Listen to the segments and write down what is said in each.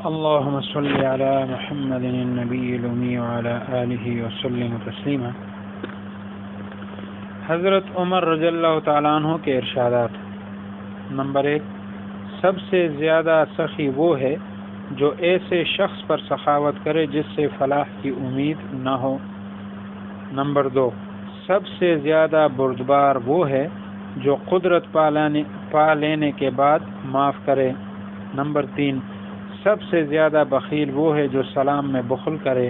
اللهم صل على محمد النبی الأمی وعلى آلہ وسلم تسلیما۔ حضرت عمر رضی اللہ تعالیٰ عنہ کے ارشادات۔ نمبر 1، سب سے زیادہ سخی وہ ہے جو ایسے شخص پر سخاوت کرے جس سے فلاح کی امید نہ ہو۔ نمبر 2، سب سے زیادہ بردبار وہ ہے جو قدرت پا لینے کے بعد معاف کرے۔ نمبر 3، سب سے زیادہ بخیل وہ ہے جو سلام میں بخل کرے۔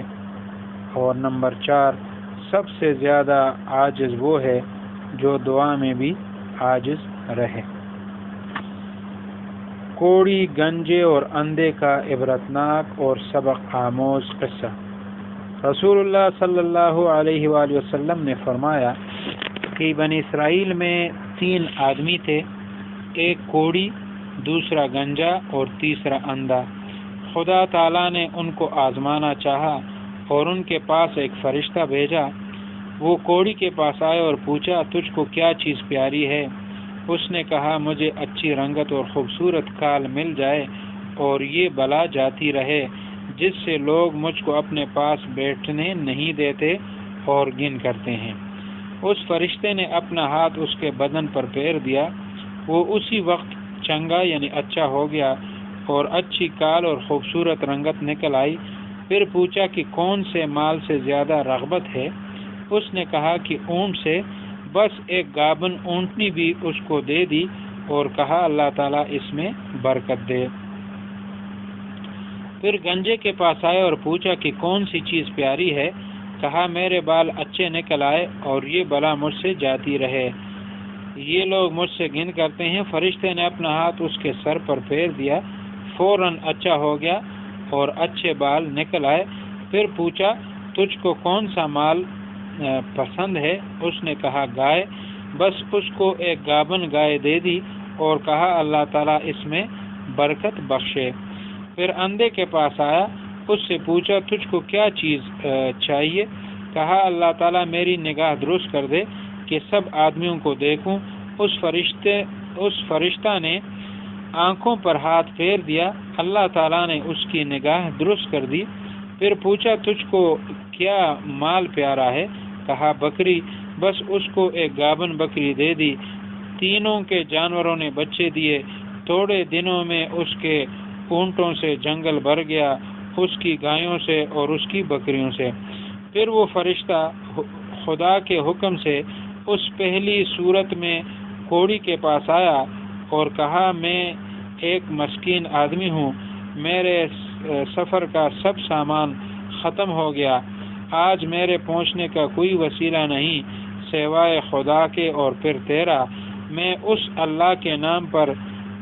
اور نمبر 4، سب سے زیادہ عاجز وہ ہے جو دعا میں بھی عاجز رہے۔ کوڑی، گنجے اور اندھے کا عبرتناک اور سبق آموز قصہ۔ رسول اللہ صلی اللہ علیہ وآلہ وسلم نے فرمایا کہ بنی اسرائیل میں 3 آدمی تھے، ایک کوڑی، دوسرا گنجا اور تیسرا اندھا۔ خدا تعالیٰ نے ان کو آزمانا چاہا اور ان کے پاس ایک فرشتہ بھیجا۔ وہ کوڑی کے پاس آئے اور پوچھا، تجھ کو کیا چیز پیاری ہے؟ اس نے کہا، مجھے اچھی رنگت اور خوبصورت کھال مل جائے اور یہ بلا جاتی رہے جس سے لوگ مجھ کو اپنے پاس بیٹھنے نہیں دیتے اور گن کرتے ہیں۔ اس فرشتے نے اپنا ہاتھ اس کے بدن پر پھیر دیا، وہ اسی وقت چنگا یعنی اچھا ہو گیا اور اچھی کال اور خوبصورت رنگت نکل آئی۔ پھر پوچھا کہ کون سے مال سے زیادہ رغبت ہے؟ اس نے کہا کہ اونٹ سے۔ بس ایک گابن اونٹنی بھی اس کو دے دی اور کہا، اللہ تعالیٰ اس میں برکت دے۔ پھر گنجے کے پاس آئے اور پوچھا کہ کون سی چیز پیاری ہے؟ کہا، میرے بال اچھے نکل آئے اور یہ بلا مجھ سے جاتی رہے، یہ لوگ مجھ سے گن کرتے ہیں۔ فرشتے نے اپنا ہاتھ اس کے سر پر پھیر دیا، فوراً اچھا ہو گیا اور اچھے بال نکل آئے۔ پھر پوچھا، تجھ کو کون سا مال پسند ہے؟ اس نے کہا، گائے۔ بس اس کو ایک گابن گائے دے دی اور کہا، اللہ تعالیٰ اس میں برکت بخشے۔ پھر اندھے کے پاس آیا، اس سے پوچھا، تجھ کو کیا چیز چاہیے؟ کہا، اللہ تعالیٰ میری نگاہ درست کر دے کہ سب آدمیوں کو دیکھوں۔ اس فرشتہ نے آنکھوں پر ہاتھ پھیر دیا، اللہ تعالیٰ نے اس کی نگاہ درست کر دی۔ پھر پوچھا، تجھ کو کیا مال پیارا ہے؟ کہا، بکری۔ بس اس کو ایک گابن بکری دے دی۔ تینوں کے جانوروں نے بچے دیے۔ تھوڑے دنوں میں اس کے اونٹوں سے جنگل بھر گیا، اس کی گایوں سے اور اس کی بکریوں سے۔ پھر وہ فرشتہ خدا کے حکم سے اس پہلی صورت میں کوڑی کے پاس آیا اور کہا، میں ایک مسکین آدمی ہوں، میرے سفر کا سب سامان ختم ہو گیا، آج میرے پہنچنے کا کوئی وسیلہ نہیں سوائے خدا کے اور پھر تیرا۔ میں اس اللہ کے نام پر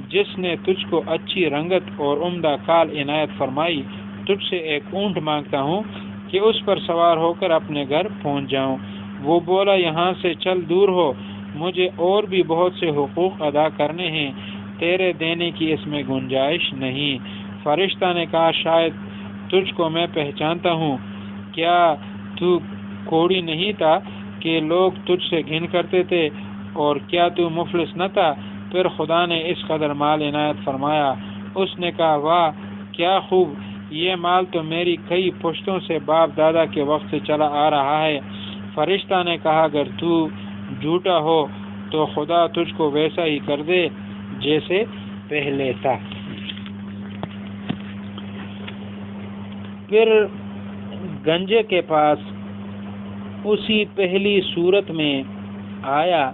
جس نے تجھ کو اچھی رنگت اور عمدہ کال عنایت فرمائی، تجھ سے ایک اونٹ مانگتا ہوں کہ اس پر سوار ہو کر اپنے گھر پہنچ جاؤں۔ وہ بولا، یہاں سے چل دور ہو، مجھے اور بھی بہت سے حقوق ادا کرنے ہیں، تیرے دینے کی اس میں گنجائش نہیں۔ فرشتہ نے کہا، شاید تجھ کو میں پہچانتا ہوں، کیا تو کوڑی نہیں تھا کہ لوگ تجھ سے گھن کرتے تھے، اور کیا تو مفلس نہ تھا؟ پھر خدا نے اس قدر مال عنایت فرمایا۔ اس نے کہا، واہ کیا خوب، یہ مال تو میری کئی پشتوں سے باپ دادا کے وقت سے چلا آ رہا ہے۔ فرشتہ نے کہا، اگر تو جھوٹا ہو تو خدا تجھ کو ویسا ہی کر دے جیسے پہلے تھا۔ پھر گنجے کے پاس اسی پہلی صورت میں آیا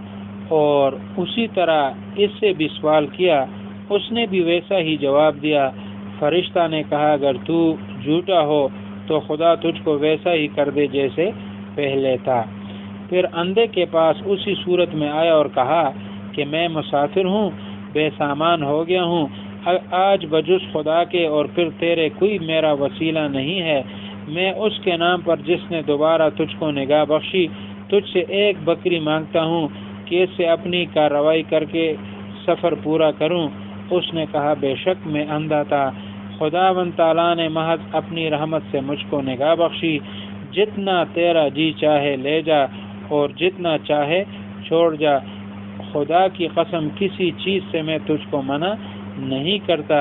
اور اسی طرح اس سے بھی سوال کیا، اس نے بھی ویسا ہی جواب دیا۔ فرشتہ نے کہا، اگر تو جھوٹا ہو تو خدا تجھ کو ویسا ہی کر دے جیسے پہلے تھا۔ پھر اندھے کے پاس اسی صورت میں آیا اور کہا کہ میں مسافر ہوں، بے سامان ہو گیا ہوں، آج بجز خدا کے اور پھر تیرے کوئی میرا وسیلہ نہیں ہے۔ میں اس کے نام پر جس نے دوبارہ تجھ کو نگاہ بخشی، تجھ سے ایک بکری مانگتا ہوں کہ اس سے اپنی کارروائی کر کے سفر پورا کروں۔ اس نے کہا، بے شک میں اندھا تھا، خداوند تعالیٰ نے محض اپنی رحمت سے مجھ کو نگاہ بخشی۔ جتنا تیرا جی چاہے لے جا اور جتنا چاہے چھوڑ جا، خدا کی قسم کسی چیز سے میں تجھ کو منع نہیں کرتا۔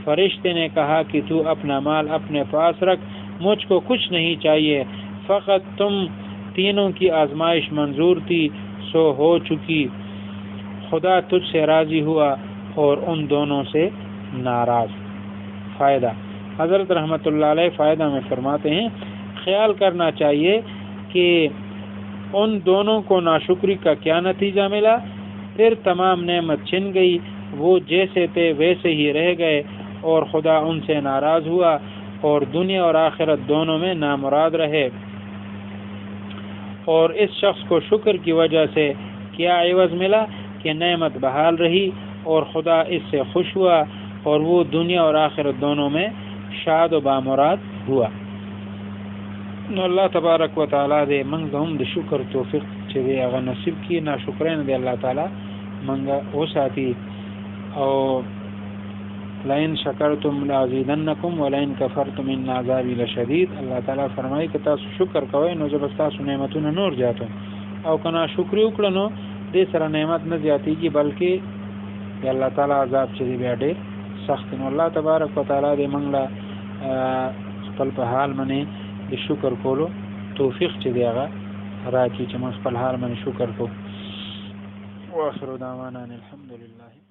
فرشتے نے کہا کہ تو اپنا مال اپنے پاس رکھ، مجھ کو کچھ نہیں چاہیے، فقط تم تینوں کی آزمائش منظور تھی سو ہو چکی، خدا تجھ سے راضی ہوا اور ان دونوں سے ناراض۔ فائدہ، حضرت رحمۃ اللہ علیہ فائدہ میں فرماتے ہیں خیال کرنا چاہیے کہ ان دونوں کو ناشکری کا کیا نتیجہ ملا، پھر تمام نعمت چھن گئی، وہ جیسے تھے ویسے ہی رہ گئے اور خدا ان سے ناراض ہوا اور دنیا اور آخرت دونوں میں نامراد رہے۔ اور اس شخص کو شکر کی وجہ سے کیا عوض ملا کہ نعمت بحال رہی اور خدا اس سے خوش ہوا اور وہ دنیا اور آخرت دونوں میں شاد و بامراد ہوا۔ نو اللہ تبارک و تعالی دے منگ ہم د شکر توفیق چې دی هغه نصیب کی، ناشکرین دی اللہ تعالی منگا وساتی، او لئن شکرتم لازیدنکم ولئن کفرتم ان عذابی لشدید۔ اللہ تعالی فرمائی کہ تاسو شکر کوئے نو زب تاسو نعمتونه نور جاتو، او کنا شکر وکړو نو دې سره نعمت نه زیاتیږي بلکې اللہ تعالی عذاب چې دی بیا ډېر سخت نو۔ اللہ تبارک و تعالی دې منګلا خپل په حال باندې د شکر کولو توفیق چې دی هغه راکړي چې موږ خپل حال باندې شکر کوو۔ واخر دعوانا الحمد لله۔